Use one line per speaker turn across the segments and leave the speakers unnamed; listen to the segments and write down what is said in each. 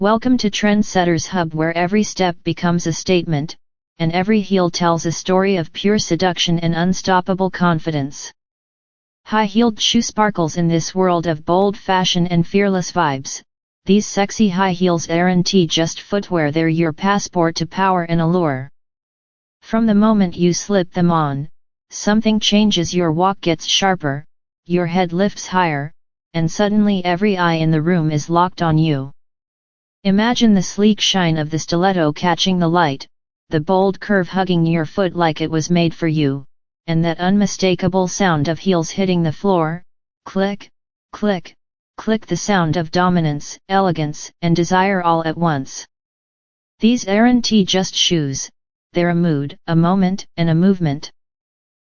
Welcome to Trendsetters Hub, where every step becomes a statement, and every heel tells a story of pure seduction and unstoppable confidence. High-heeled shoe sparkles in this world of bold fashion and fearless vibes. These sexy high heels aren't just footwear, they're your passport to power and allure. From the moment you slip them on, something changes. Your walk gets sharper, your head lifts higher, and suddenly every eye in the room is locked on you. Imagine the sleek shine of the stiletto catching the light, the bold curve hugging your foot like it was made for you, and that unmistakable sound of heels hitting the floor. Click, click, click, the sound of dominance, elegance, and desire all at once. These aren't just shoes, they're a mood, a moment, and a movement.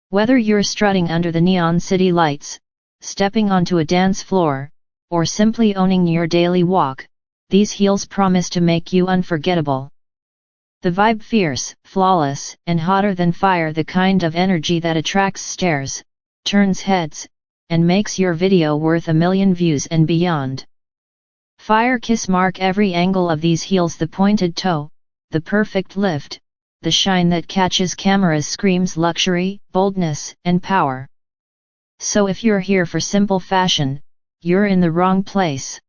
Whether you're strutting under the neon city lights, stepping onto a dance floor, or simply owning your daily walk, these heels promise to make you unforgettable. The vibe fierce, flawless, and hotter than fire, the kind of energy that attracts stares, turns heads, and makes your video worth 1 million views and beyond. Fire kiss mark every angle of these heels, the pointed toe, the perfect lift, the shine that catches cameras screams luxury, boldness, and power. So if you're here for simple fashion, you're in the wrong place.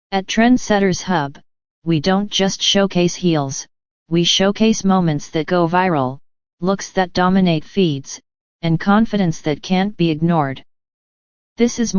At Trendsetters Hub, we don't just showcase heels, we showcase moments that go viral, looks that dominate feeds, and confidence that can't be ignored. This is more